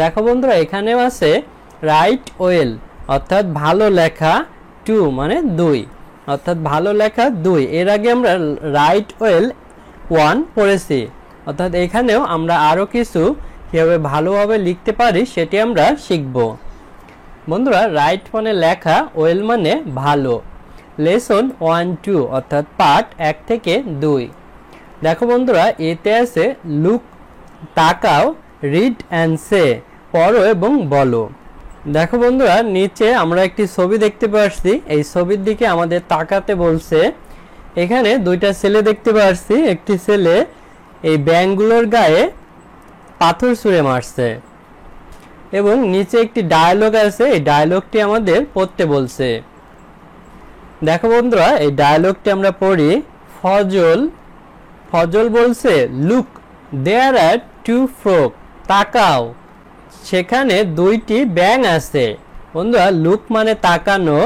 দেখো বন্ধুরা এখানেও আছে রাইট ওয়েল অর্থাৎ ভালো লেখা, টু মানে দুই অর্থাৎ ভালো লেখা দুই। এর আগে আমরা রাইট ওয়েল ওয়ান পড়েছি, অর্থাৎ এখানেও আমরা আরও কিছু কীভাবে ভালোভাবে লিখতে পারি সেটি আমরা শিখব। বন্ধুরা রাইট মানে লেখা, ওয়েল মানে ভালো। লেসন 1-2 অর্থাৎ পাঠ 1 থেকে 2। দেখো বন্ধুরা এতে আছে লুক তাকাও, রিড অ্যান্ড সে পড়ো এবং বলো। দেখো বন্ধুরা নিচে আমরা একটি ছবি দেখতে পাচ্ছি, এই ছবির দিকে আমাদের তাকাতে বলছে। এখানে দুইটা ছেলে দেখতে পাচ্ছি, একটি ছেলে এই ব্যাঙগুলোর গায়ে পাথর ছুঁড়ে মারছে এবং নিচে একটি ডায়লগ আছে, এই ডায়লগটি আমাদের পড়তে বলছে। দেখো বন্ধুরা এই ডায়লগটি আমরা পড়ি। ফজল বলছে লুক দেয়ার আর টু ফ্রগ, তাকাও সেখানে দুইটি ব্যাঙ আছে। বন্ধুরা লুক মানে তাকানো,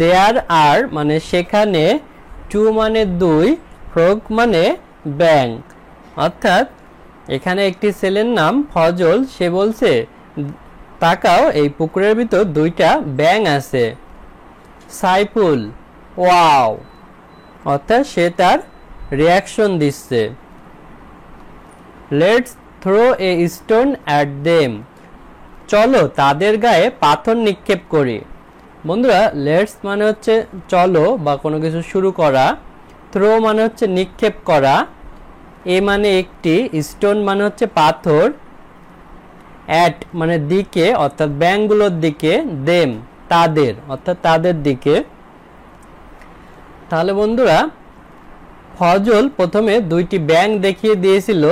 দেয়ার আর মানে সেখানে, টু মানে দুই, ফ্রগ মানে ব্যাঙ। অর্থাৎ এখানে একটি ছেলের নাম ফজল, সে বলছে তাকাও এই পুকুরের ভিতর দুইটা ব্যাঙ আছে। সাইফুল ওয়াও অর্থাৎ সে তার রিয়াকশন দিচ্ছে। Let's throw a stone at them, চলো তাদের গায়ে পাথর নিক্ষেপ করি। বন্ধুরা লেটস মানে হচ্ছে চলো বা কোনো কিছু শুরু করা, থ্রো মানে হচ্ছে নিক্ষেপ করা, এ মানে একটি, স্টোন মানে হচ্ছে পাথর, অ্যাট মানে দিকে অর্থাৎ ব্যাঙগুলোর দিকে, দেম তাদের অর্থাৎ তাদের দিকে। তাহলে বন্ধুরা ফজল প্রথমে দুইটি ব্যাঙ দেখিয়ে দিয়েছিল,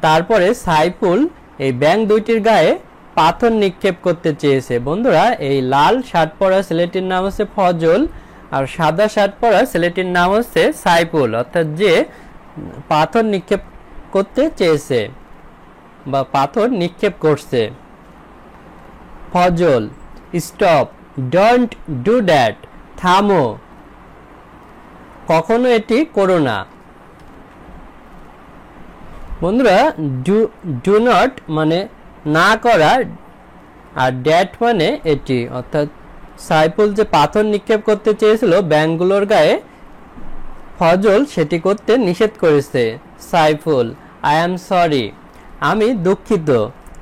তারপরে সাইফুল এই ব্যাঙ দুইটির গায়ে পাথর নিক্ষেপ করতে চেয়েছে। বন্ধুরা এই লাল শার্ট পরা ছেলেটির নাম হচ্ছে ফজল আর সাদা শার্ট পরা ছেলেটির নাম হচ্ছে সাইফুল, অর্থাৎ যে পাথর নিক্ষেপ করতে চেয়েছে বা পাথর নিক্ষেপ করছে। Fazal stop, don't do that, থামো কখনো এটি করো না। বন্ধুরা ডু নট মানে না করা আর ড্যাট মানে এটি, অর্থাৎ সাইফুল যে পাথর নিক্ষেপ করতে চেয়েছিল ব্যাঙগুলোর গায়ে, ফজল সেটি করতে নিষেধ করেছে। সাইফুল আই অ্যাম সরি, আমি দুঃখিত।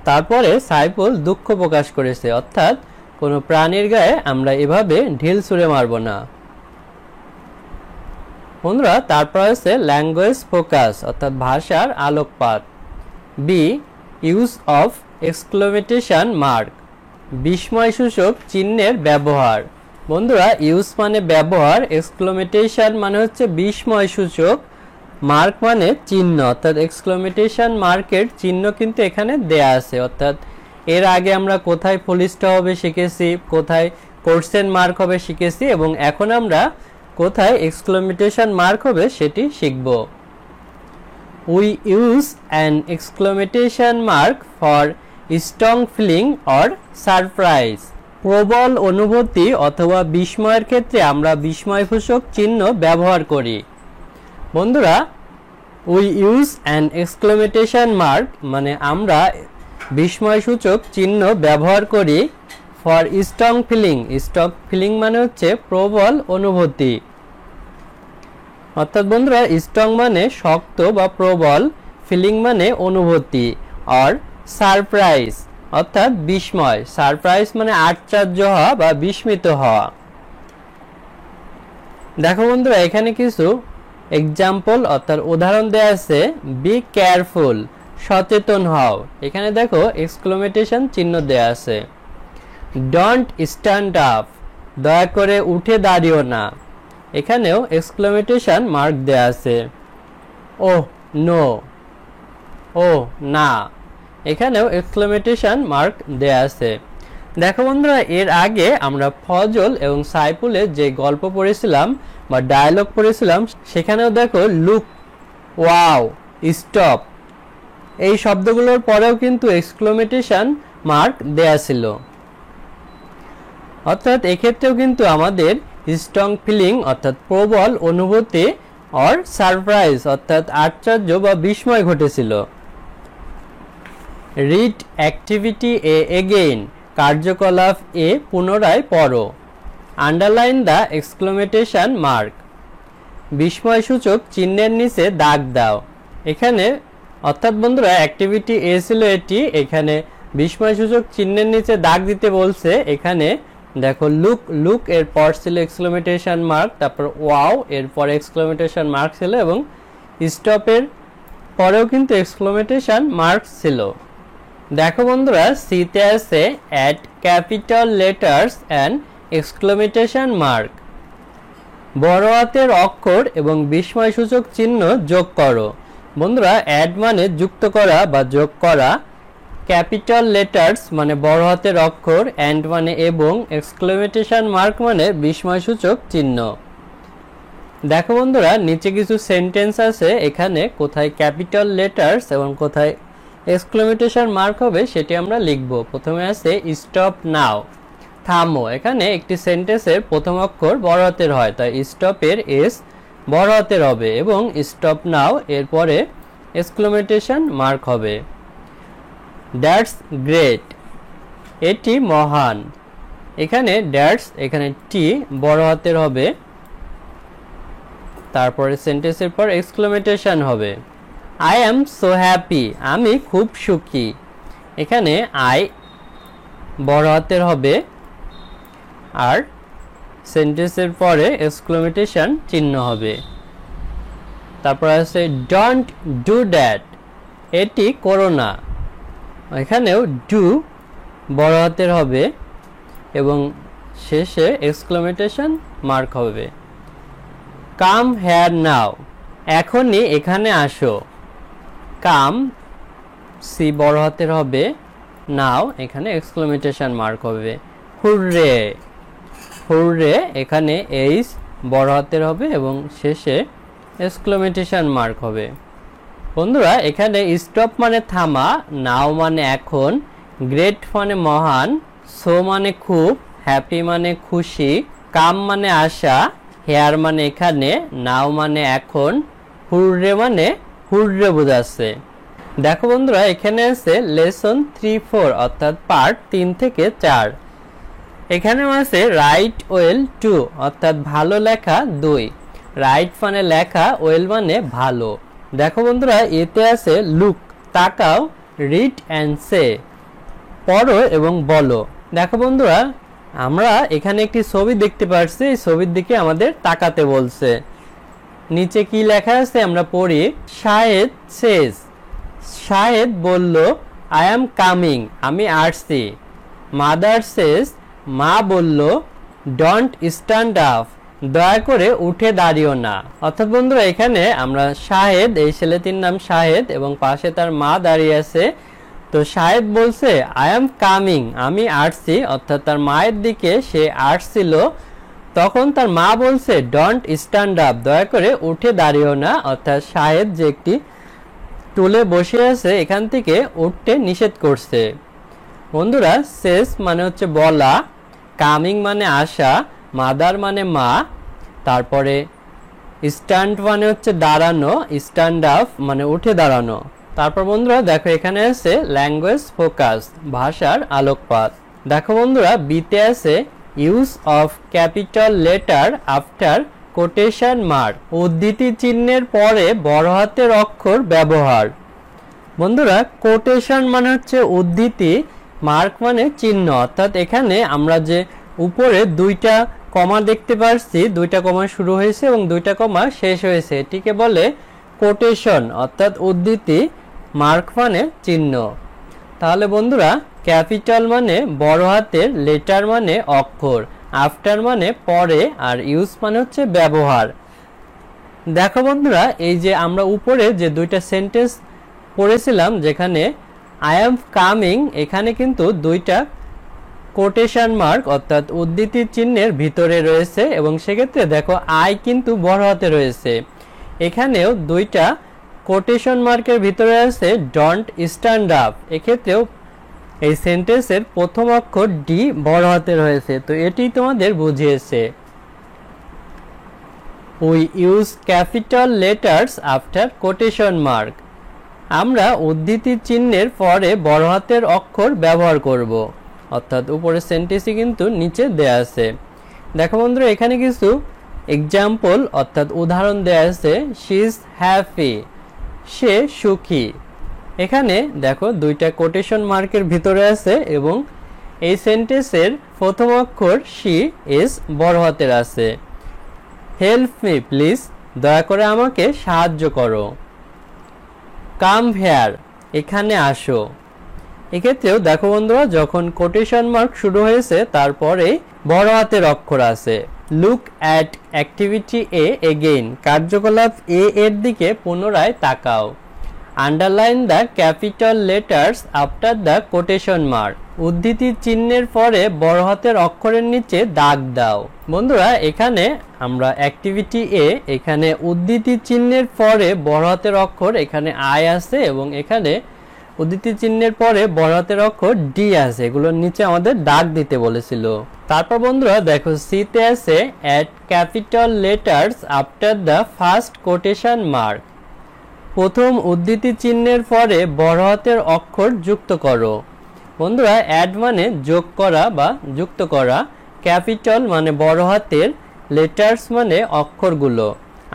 তারপরে সাইফুল দুঃখ প্রকাশ করেছে, অর্থাৎ কোনো প্রাণীর গায়ে আমরা এভাবে ঢিল ছুঁড়ে মারব না। বন্ধুরা তারপর আছে ল্যাঙ্গুয়েজ ফোকাস অর্থাৎ ভাষার আলোকপাত। বি ইউজ অফ এক্সক্লেমেটেশন মার্ক, বিস্ময়সূচক চিহ্নের ব্যবহার। বন্ধুরা ইউজ মানে ব্যবহার, এক্সক্লেমেটেশন মানে হচ্ছে বিস্ময়সূচক, মার্ক মানে চিহ্ন, অর্থাৎ এক্সক্লেমেটেশন মার্কের চিহ্ন কিন্তু এখানে দেয়া আছে। অর্থাৎ এর আগে আমরা কোথায় ফুল স্টপ হবে শিখেছি, কোথায় কোশ্চেন মার্ক হবে শিখেছি এবং এখন আমরা কোথায় এক্সক্লেমেটেশন মার্ক হবে সেটি শিখব। We use an exclamation mark for strong feeling or surprise, প্রবল অনুভূতি অথবা বিস্ময়ের ক্ষেত্রে আমরা বিস্ময়সূচক চিহ্ন ব্যবহার করি। বন্ধুরা we use an exclamation mark মানে আমরা বিস্ময়সূচক চিহ্ন ব্যবহার করি for strong feeling, strong feeling মানে হচ্ছে প্রবল অনুভূতি। অর্থাৎ বন্ধুরা স্ট্রং মানে শক্ত বা প্রবল, ফিলিং মানে অনুভূতি, আর সারপ্রাইজ অর্থাৎ বিস্ময়, সারপ্রাইজ মানে আশ্চর্য হওয়া বা বিস্মিত হওয়া। দেখো বন্ধুরা এখানে কিছু এক্সাম্পল অর্থাৎ উদাহরণ দেয়া আছে। বি কেয়ারফুল, সচেতন হও, এখানে দেখো এক্সক্লেমেটেশন চিহ্ন দেয়া আছে। ডোন্ট স্ট্যান্ড আপ, দয়া করে উঠে দাঁড়িও না, এখানেও এক্সক্লেমেটেশন মার্ক দেয়া আছে। ওহ নো, ও না, এখানেও এক্সক্লেমেটেশন মার্ক দেয়া আছে। দেখো বন্ধুরা এর আগে আমরা ফজল এবং সাইফুলের যে গল্প পড়েছিলাম বা ডায়লগ পড়েছিলাম সেখানেও দেখো লুক, ওয়াও, স্টপ এই শব্দগুলোর পরেও কিন্তু এক্সক্লেমেটেশন মার্ক দেয়া ছিল। অর্থাৎ এক্ষেত্রেও কিন্তু আমাদের স্ট্রং ফিলিং অর্থাৎ প্রবল অনুভূতি আর সারপ্রাইজ অর্থাৎ আশ্চর্য বা বিস্ময় ঘটেছিল। রিড অ্যাক্টিভিটি এ এগেইন, কার্যকলাপ এ পুনরায় পড়ো। আন্ডারলাইন দ্য এক্সক্লেমেশন মার্ক, বিস্ময়সূচক চিহ্নের নিচে দাগ দাও। এখানে অর্থাৎ বন্ধুরা অ্যাক্টিভিটি এ ছিল এটি, এখানে বিস্ময়সূচক চিহ্নের নিচে দাগ দিতে বলছে। এখানে দেখো লুক, লুক এর পর ছিল এক্সক্লেমেশন মার্ক, তারপর ওয়াও এরপর এক্সক্লেমেশন মার্ক ছিল এবং স্টপের পরেও কিন্তু এক্সক্লেমেশন মার্ক ছিল। দেখো বন্ধুরা সিতে আছে add capital letters and exclamation mark, বড় হাতের অক্ষর এবং বিস্ময়সূচক চিহ্ন যোগ করো। বন্ধুরা অ্যাড মানে যুক্ত করা বা যোগ করা, ক্যাপিটাল লেটার্স মানে বড় হাতের অক্ষর, অ্যান্ড মানে এবং, এক্সক্লেমেশন মার্ক মানে বিস্ময়সূচক চিহ্ন। দেখো বন্ধুরা নিচে কিছু সেন্টেন্স আছে, এখানে কোথায় ক্যাপিটাল লেটার্স এবং কোথায় এক্সক্লেমেশন মার্ক হবে সেটি আমরা লিখব। প্রথমে আছে স্টপ নাও, থামো। এখানে একটি সেন্টেন্সের প্রথম অক্ষর বড় হাতের হয়, তাই স্টপের এস বড় হাতের হবে এবং স্টপ নাও এরপরে এক্সক্লেমেশন মার্ক হবে। দ্যাটস গ্রেট, এটি মহান। এখানে দ্যাটস, এখানে টি বড় হাতের হবে, তারপরে সেন্টেন্সের পর এক্সক্লেমেশন হবে। আই অ্যাম সো হ্যাপি, আমি খুব সুখী। এখানে আই বড় হাতের হবে আর সেন্টেন্সের পরে এক্সক্লেমেশন চিহ্ন হবে। তারপর আছে ডোন্ট ডু দ্যাট, এটি করো না। এখানেও ডু বড় হাতের হবে এবং শেষে এক্সক্লেমেশন মার্ক হবে। কাম হেয়ার নাও, এখনই এখানে আসো। কাম সি বড় হাতের হবে, নাও এখানে এক্সক্লেমেশন মার্ক হবে। হুররে, হুররে এখানে এইচ বড় হাতের হবে এবং শেষে এক্সক্লেমেশন মার্ক হবে। বন্ধুরা এখানে স্টপ মানে থামা, নাও মানে এখন, গ্রেট মানে মহান, সো মানে খুব, হ্যাপি মানে খুশি, কাম মানে আশা, হেয়ার মানে এখানে, নাও মানে এখন, হুররে মানে হুররে বোঝাচ্ছে। দেখো বন্ধুরা এখানে আছে লেসন 3-4 অর্থাৎ পার্ট 3 থেকে 4। এখানে আছে রাইট ওয়েল 2 অর্থাৎ ভালো লেখা 2। রাইট মানে লেখা, ওয়েল মানে ভালো। দেখো বন্ধুরা এতে আছে লুক তাকাও, রিড অ্যান্ড সে পড়ো এবং বলো। দেখো বন্ধুরা আমরা এখানে একটি ছবি দেখতে পাচ্ছি, এই ছবির দিকে আমাদের তাকাতে বলছে। নিচে কি লেখা আছে আমরা পড়ি। শাহেদ সেজ, শাহেদ বলল আই অ্যাম কামিং, আমি আসছি। মাদার সেজ, মা বলল ডোন্ট স্ট্যান্ড আপ, দয়া করে উঠে দাঁড়িও না। অর্থাৎ বন্ধুরা এখানে আমরা শাহেদ, এই ছেলেটির নাম শাহেদ এবং পাশে তার মা দাঁড়িয়ে আছে। তো শাহেদ বলছে আই অ্যাম কামিং, আমি আসছি, অর্থাৎ তার মায়ের দিকে সে আসছিল। তখন তার মা বলছে ডোন্ট স্ট্যান্ড আপ, দয়া করে উঠে দাঁড়িও না। অর্থাৎ শাহেদ যে একটি টুলে বসে আছে এখান থেকে উঠতে নিষেধ করছে। বন্ধুরা সেস মানে হচ্ছে বলা, কামিং মানে আসা, মাদার মানে মা, তারপরে স্ট্যান্ড মানে হচ্ছে দাঁড়ানো, স্ট্যান্ড আপ মানে উঠে দাঁড়ানো। তারপর বন্ধুরা দেখো এখানে আছে ল্যাঙ্গুয়েজ ফোকাস, ভাষার আলোকপাত। দেখো বন্ধুরা বিতে আছে use of capital letter after quotation mark, উদ্ধৃতি চিহ্নের পরে বড় হাতের অক্ষর ব্যবহার। বন্ধুরা কোটেশন মানে হচ্ছে উদ্ধৃতি, মার্ক মানে চিহ্ন। অর্থাৎ এখানে আমরা যে উপরে দুইটা কমা দেখতে পাচ্ছি, দুইটা কমা শুরু হয়েছে এবং দুইটা কমা শেষ হয়েছে, এটিকে বলে কোটেশন অর্থাৎ উদ্ধৃতি, মার্ক মানে চিহ্ন। তাহলে বন্ধুরা ক্যাপিটাল মানে বড় হাতের, লেটার মানে অক্ষর, আফটার মানে পরে, আর ইউজ মানে হচ্ছে ব্যবহার। দেখো বন্ধুরা এই যে আমরা উপরে যে দুইটা সেন্টেন্স পড়েছিলাম যেখানে আই অ্যাম কামিং, এখানে কিন্তু দুইটা কোটেশন মার্ক অর্থাৎ উদ্ধৃতি চিহ্নের ভিতরে রয়েছে এবং সেক্ষেত্রে দেখো আই কিন্তু বড় হাতে রয়েছে। এখানেও দুইটা কোটেশন মার্কের ভিতরে আছে ডোন্ট স্ট্যান্ড আপ, এক্ষেত্রেও এই সেন্টেন্সের প্রথম অক্ষর ডি বড় হাতে রয়েছে। তো এটি তোমাদের বুঝিয়েছে। We use capital letters after quotation mark, আমরা উদ্ধৃতি চিহ্নের পরে বড় হাতের অক্ষর ব্যবহার করব, অর্থাৎ উপরের সেন্টেন্সে কিন্তু নিচে দেয়া আছে। দেখো বন্ধুরা, এখানে কিছু এক্সাম্পল অর্থাৎ উদাহরণ দেয়া আছে। শি ইজ হ্যাপি, সে সুখী। এখানে দেখো দুইটা কোটেশন মার্কের ভিতরে আছে এবং এই সেন্টেন্সের প্রথম অক্ষর শি ইজ বড় হাতের আছে। হেল্প মি প্লিজ, দয়া করে আমাকে সাহায্য করো। কাম হেয়ার, এখানে আসো। এক্ষেত্রেও দেখো বন্ধুরা, যখন কোটেশন মার্ক শুরু হয়েছে তারপরে বড় হাতের অক্ষর আছে। Look at activity A again, কার্যকলাপ এ এর দিকে পুনরায় তাকাও। Underline the capital letters after the quotation mark, উদ্ধৃতি চিহ্নের পরে বড় হাতের অক্ষরের নিচে দাগ দাও। বন্ধুরা, এখানে আমরা অ্যাক্টিভিটি এ, এখানে উদ্ধৃতি চিহ্নের পরে বড় হাতের অক্ষর এখানে আই আছে এবং এখানে উদ্ধৃতি চিহ্নের পরে বড় হাতের অক্ষর ডি আছে, এগুলোর নিচে আমাদের দাগ দিতে বলেছিল। তারপর বন্ধুরা দেখো সিতে আছে at capital letters after the first quotation mark, প্রথম উদ্ধৃতি চিহ্নের পরে বড় হাতের অক্ষর যুক্ত করো। বন্ধুরা, অ্যাড মানে যোগ করা বা যুক্ত করা, ক্যাপিটাল মানে বড় হাতের, লেটার্স মানে অক্ষরগুলো,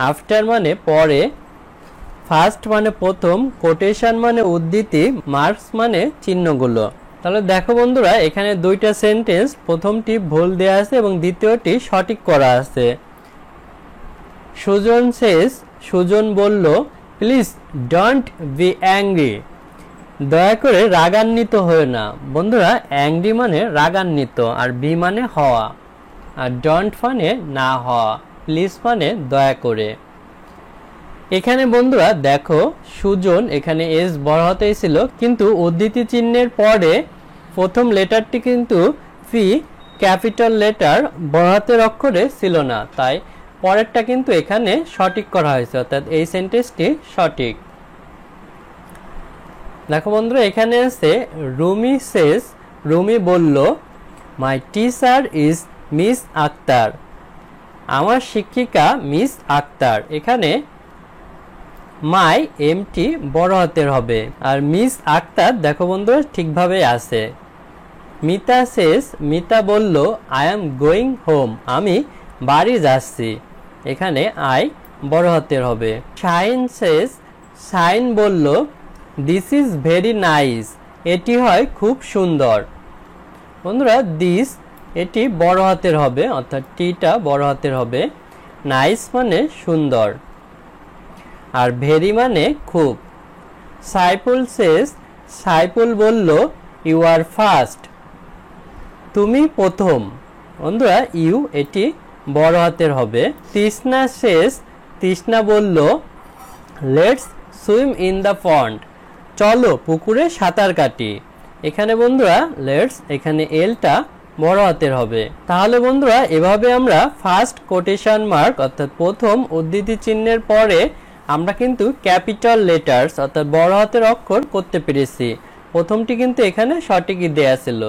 আফটার মানে পরে, ফার্স্ট মানে প্রথম, কোটেশন মানে উদ্ধৃতি, মার্কস মানে চিহ্নগুলো। তাহলে দেখো বন্ধুরা, এখানে দুইটা সেন্টেন্স, প্রথমটি ভুল দেয়া আছে এবং দ্বিতীয়টি সঠিক করা আছে। সুজন সেজ, সুজন বলল, প্লিজ ডোন্ট বি অ্যাংরি, দয়া করে রাগান্বিত হয়ে না। বন্ধুরা, অ্যাংরি মানে রাগান্বিত, আর বি মানে হওয়া, আর ডোন্ট মানে না হওয়া, প্লিজ মানে দয়া করে। এখানে বন্ধুরা দেখো সুজন, এখানে এস বড় হাতেই ছিল, কিন্তু উদ্ধৃতি চিহ্নের পরে প্রথম লেটারটি কিন্তু পি ক্যাপিটাল লেটার বড় হাতের অক্ষরে ছিল না, তাই পরেরটা কিন্তু এখানে সঠিক করা হয়েছে, অর্থাৎ এই সেন্টেন্সটি সঠিক। দেখো বন্ধুরা, এখানে আছে রুমি সেজ, রুমি বলল, my teacher is Miss Akhtar, আমার শিক্ষিকা মিস আক্তার। এখানে মাই এমটি বড় হাতের হবে, আর মিস আক্তার দেখো বন্ধুরা ঠিকভাবে আছে। মিতা সেজ, মিতা বলল, আই এম গোয়িং হোম, আমি বাড়ি যাচ্ছি। এখানে আই বড় হাতের হবে। শাইন সেজ, শাইন বলল, দিস ইজ ভেরি নাইস, এটি হয় খুব সুন্দর। বন্ধুরা, দিস এটি বড় হাতের হবে, অর্থাৎ টিটা বড় হাতের হবে। নাইস মানে সুন্দর, আর ভেরি মানে খুব। সাইফুল সেজ, সাইফুল বলল, ইউ আর ফার্স্ট, তুমি প্রথম। বন্ধুরা, ইউ এটি বড় হাতের হবে। তৃষ্ণা সেজ, তৃষ্ণা বলল, let's swim in the pond, চলো পুকুরে সাঁতার কাটি। এখানে বন্ধুরা লেটস, এখানে এলটা বড় হাতের হবে। তাহলে বন্ধুরা, এভাবে আমরা ফার্স্ট কোটেশন মার্ক অর্থাৎ প্রথম উদ্ধৃতি চিহ্নের পরে আমরা কিন্তু ক্যাপিটাল লেটার্স অর্থাৎ বড় হাতের অক্ষর করতে পেরেছি। প্রথমটি কিন্তু এখানে সঠিকই দেয়া ছিল।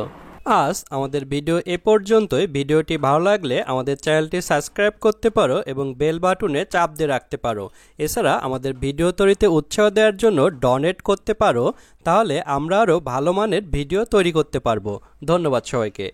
আজ আমাদের ভিডিও এ পর্যন্তই। ভিডিওটি ভালো লাগলে আমাদের চ্যানেলটি সাবস্ক্রাইব করতে পারো এবং বেল বাটনে চাপ দিয়ে রাখতে পারো। এছাড়া আমাদের ভিডিও তৈরিতে উৎসাহ দেওয়ার জন্য ডোনেট করতে পারো, তাহলে আমরা আরও ভালো মানের ভিডিও তৈরি করতে পারবো। ধন্যবাদ সবাইকে।